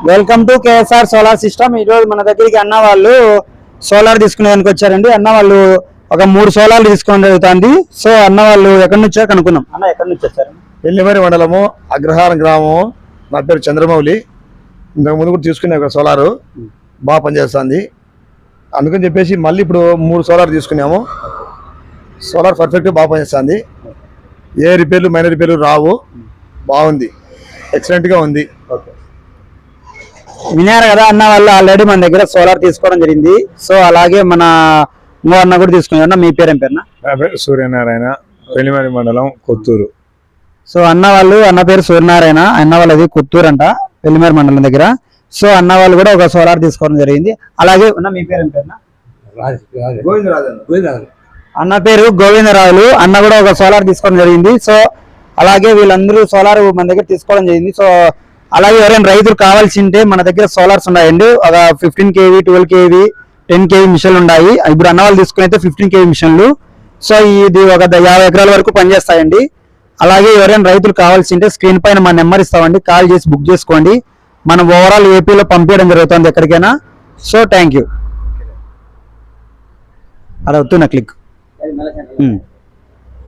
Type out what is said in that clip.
Welcome to KSR solar system. ఈ రోజు మన దగ్గరికి అన్న వాళ్ళు సోలార్ తీసుకునేదానికి వచ్చారండి. అన్న వాళ్ళు ఒక 3 సోలార్లు తీసుకోవడం జరుగుతుంది. సో అన్న వాళ్ళు ఎక్కడి నుంచి వచ్చారు కనుక్కున్నాం. అన్న ఎక్కడి నుంచి వచ్చారు? పెళ్లిమరి మండలము, అగ్రహారం గ్రామము. నా పేరు చంద్రమౌళి. ఇంతకు ముందు కూడా తీసుకునే ఒక సోలారు బాగా పనిచేస్తుంది. అందుకని చెప్పేసి మళ్ళీ ఇప్పుడు 3 సోలార్ తీసుకున్నాము. సోలార్ పర్ఫెక్ట్ బాగా పనిచేస్తుంది. ఏ రిపేర్లు మైనర్ రిపేర్లు రావు. బాగుంది, ఎక్సలెంట్గా ఉంది. వినారు కదా, అన్న వాళ్ళు ఆల్రెడీ మన దగ్గర సోలార్ తీసుకోవడం జరిగింది. సో అలాగే మన ఇంకో అన్న కూడా తీసుకున్నారు. మీ పేరు ఏం పేరునా? నా పేరు సూర్యనారాయణ, పెళ్లిమరి మండలం, కొత్తూరు. సో అన్న పేరు సూర్యనారాయణ. అన్న వాళ్ళది కొత్తూరు అంట, పెళ్లిమేర మండలం దగ్గర. సో అన్న వాళ్ళు కూడా ఒక సోలార్ తీసుకోవడం జరిగింది. అలాగే మీ పేరు ఏం పేరునా? అన్న పేరు గోవిందరాజులు. అన్న కూడా ఒక సోలార్ తీసుకోవడం జరిగింది. సో అలాగే వీళ్ళందరూ సోలార్ మన దగ్గర తీసుకోవడం జరిగింది. సో అలాగే ఎవరైనా రైతులు కావాల్సి ఉంటే మన దగ్గర సోలార్స్ ఉన్నాయండి. ఒక 15 kV, 12 kV, 10 kV మిషన్లు ఉన్నాయి. ఇప్పుడు అన్న వాళ్ళు తీసుకుని అయితే 15 kV మిషన్లు. సో ఇది ఒక 50 ఎకరాల వరకు పనిచేస్తాయండి. అలాగే ఎవరైనా రైతులు కావాల్సి ఉంటే స్క్రీన్ పైన మా నెంబర్ ఇస్తామండి, కాల్ చేసి బుక్ చేసుకోండి. మనం ఓవరాల్ ఏపీలో పంపించడం జరుగుతుంది ఎక్కడికైనా. So thank you. అలా వస్తున్నా క్లిక్.